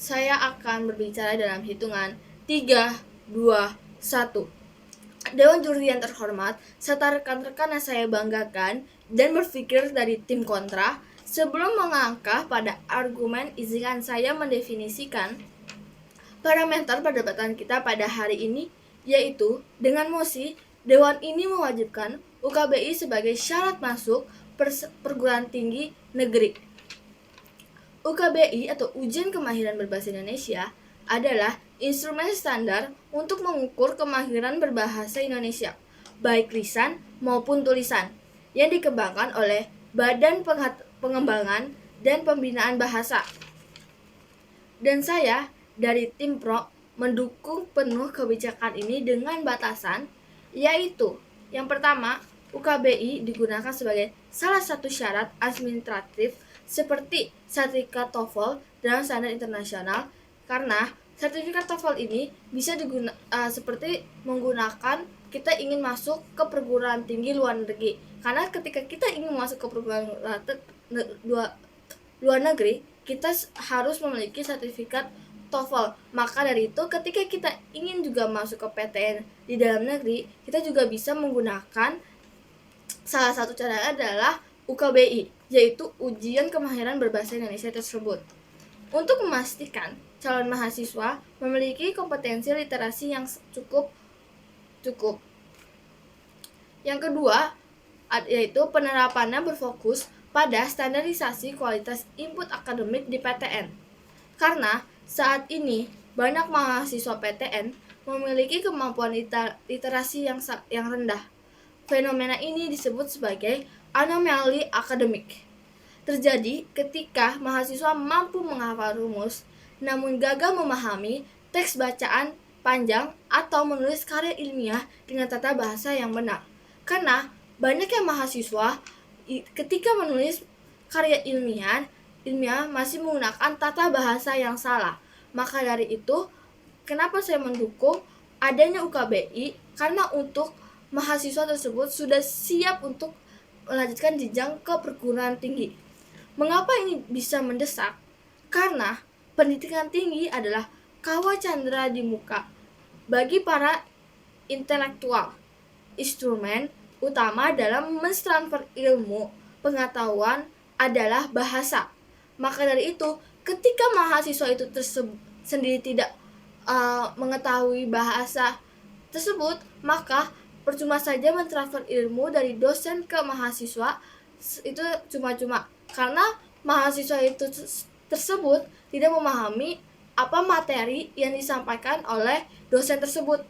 Saya akan berbicara dalam hitungan 3, 2, 1. Dewan juri yang terhormat, serta rekan-rekan yang saya banggakan dan berpikir dari tim kontra, sebelum melangkah pada argumen, izinkan saya mendefinisikan parameter perdebatan kita pada hari ini, yaitu dengan mosi, Dewan ini mewajibkan UKBI sebagai syarat masuk perguruan tinggi negeri. UKBI atau Ujian Kemahiran Berbahasa Indonesia adalah instrumen standar untuk mengukur kemahiran berbahasa Indonesia, baik lisan maupun tulisan, yang dikembangkan oleh Badan Pengembangan dan Pembinaan Bahasa. Dan saya dari tim Pro mendukung penuh kebijakan ini dengan batasan, yaitu yang pertama, UKBI digunakan sebagai salah satu syarat administratif seperti sertifikat TOEFL dalam standar internasional, karena sertifikat TOEFL ini bisa seperti menggunakan kita ingin masuk ke perguruan tinggi luar negeri. Karena ketika kita ingin masuk ke perguruan luar negeri, kita harus memiliki sertifikat TOEFL. Maka dari itu, ketika kita ingin juga masuk ke PTN di dalam negeri, kita juga bisa menggunakan salah satu caranya adalah UKBI, yaitu Ujian Kemahiran Berbahasa Indonesia tersebut. Untuk memastikan calon mahasiswa memiliki kompetensi literasi yang cukup. Yang kedua, yaitu penerapannya berfokus pada standarisasi kualitas input akademik di PTN. Karena saat ini banyak mahasiswa PTN memiliki kemampuan literasi yang rendah. Fenomena ini disebut sebagai anomali akademik. Terjadi ketika mahasiswa mampu menghafal rumus, namun gagal memahami teks bacaan panjang atau menulis karya ilmiah dengan tata bahasa yang benar. Karena banyaknya mahasiswa ketika menulis karya ilmiah masih menggunakan tata bahasa yang salah. Maka dari itu, kenapa saya mendukung adanya UKBI? Karena untuk mahasiswa tersebut sudah siap untuk melanjutkan jenjang ke perguruan tinggi. Mengapa ini bisa mendesak? Karena pendidikan tinggi adalah kawah candera di muka bagi para intelektual. Instrumen utama dalam mentransfer ilmu pengetahuan adalah bahasa. Maka dari itu, ketika mahasiswa itu sendiri tidak mengetahui bahasa tersebut, maka percuma saja mentransfer ilmu dari dosen ke mahasiswa, itu cuma-cuma karena mahasiswa itu tersebut tidak memahami apa materi yang disampaikan oleh dosen tersebut.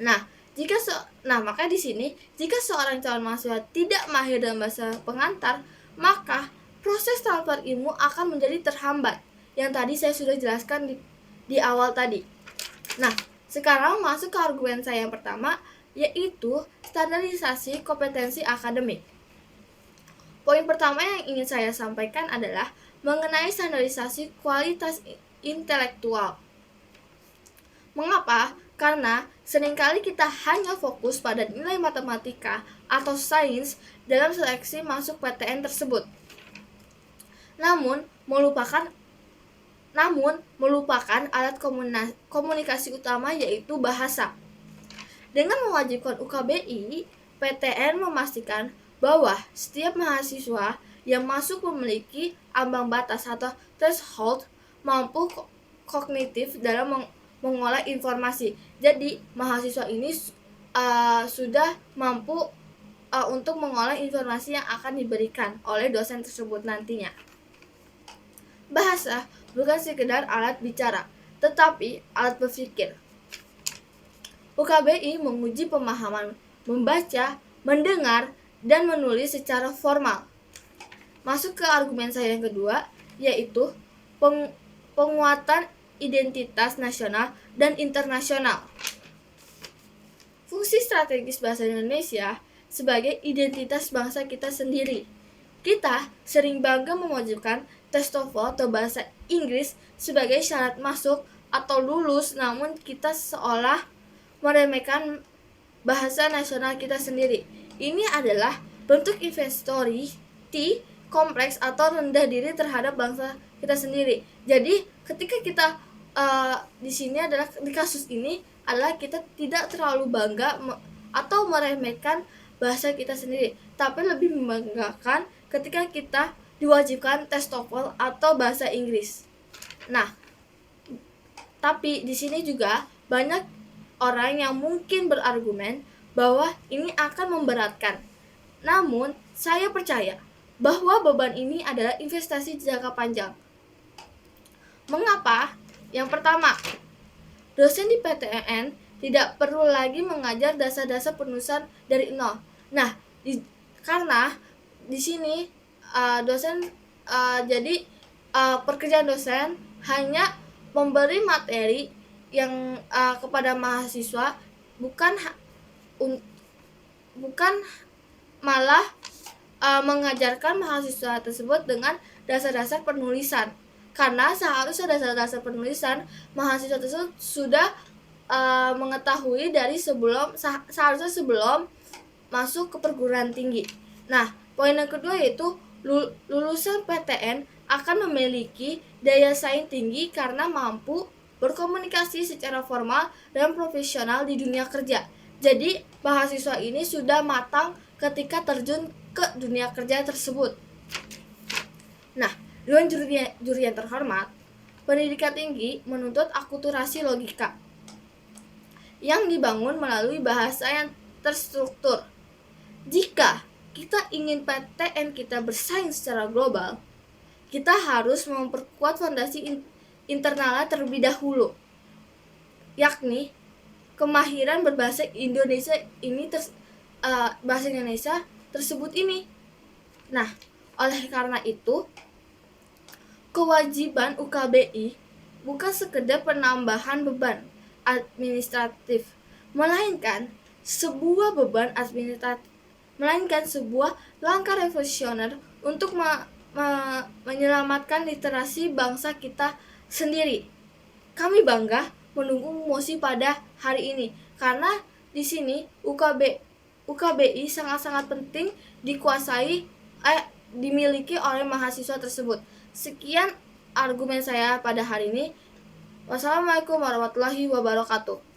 Maka di sini jika seorang calon mahasiswa tidak mahir dalam bahasa pengantar, maka proses transfer ilmu akan menjadi terhambat. Yang tadi saya sudah jelaskan di awal tadi. Sekarang masuk ke argumen saya yang pertama, yaitu standarisasi kompetensi akademik. Poin pertama yang ingin saya sampaikan adalah mengenai standarisasi kualitas intelektual. Mengapa? Karena seringkali kita hanya fokus pada nilai matematika atau sains dalam seleksi masuk PTN tersebut. Namun melupakan alat komunikasi utama, yaitu bahasa. Dengan mewajibkan UKBI, PTN memastikan bahwa setiap mahasiswa yang masuk memiliki ambang batas atau threshold mampu kognitif dalam mengolah informasi. Jadi, mahasiswa ini sudah mampu untuk mengolah informasi yang akan diberikan oleh dosen tersebut nantinya. Bahasa bukan sekedar alat bicara, tetapi alat berpikir. UKBI menguji pemahaman membaca, mendengar, dan menulis secara formal. Masuk ke argumen saya yang kedua, yaitu penguatan identitas nasional dan internasional. Fungsi strategis bahasa Indonesia sebagai identitas bangsa kita sendiri. Kita sering bangga mewajibkan tes TOEFL atau bahasa Inggris sebagai syarat masuk atau lulus, namun kita seolah meremehkan bahasa nasional kita sendiri. Ini adalah bentuk inferiority kompleks atau rendah diri terhadap bangsa kita sendiri. Jadi ketika kita di sini adalah di kasus ini adalah kita tidak terlalu bangga atau meremehkan bahasa kita sendiri, tapi lebih membanggakan ketika kita diwajibkan tes TOEFL atau bahasa Inggris. Nah, tapi di sini juga banyak orang yang mungkin berargumen bahwa ini akan memberatkan. Namun, saya percaya bahwa beban ini adalah investasi jangka panjang. Mengapa? Yang pertama, dosen di PTN tidak perlu lagi mengajar dasar-dasar penulisan dari nol. Nah, karena di sini dosen jadi pekerjaan dosen hanya memberi materi yang kepada mahasiswa, bukan malah mengajarkan mahasiswa tersebut dengan dasar-dasar penulisan. Karena seharusnya dasar-dasar penulisan mahasiswa tersebut sudah mengetahui dari seharusnya sebelum masuk ke perguruan tinggi. Nah, poin yang kedua yaitu lulusan PTN akan memiliki daya saing tinggi karena mampu berkomunikasi secara formal dan profesional di dunia kerja. Jadi, mahasiswa ini sudah matang ketika terjun ke dunia kerja tersebut. Nah, dengan juri yang terhormat, pendidikan tinggi menuntut akulturasi logika yang dibangun melalui bahasa yang terstruktur. Jika kita ingin PTN kita bersaing secara global, kita harus memperkuat fondasi internalnya terlebih dahulu, yakni kemahiran berbahasa Indonesia bahasa Indonesia tersebut ini. Nah, oleh karena itu, kewajiban UKBI bukan sekedar penambahan beban administratif, melainkan sebuah langkah revolusioner untuk menyelamatkan literasi bangsa kita sendiri. Kami bangga menunggu mosi pada hari ini karena di sini UKBI sangat-sangat penting dimiliki oleh mahasiswa tersebut. Sekian argumen saya pada hari ini. Wassalamualaikum warahmatullahi wabarakatuh.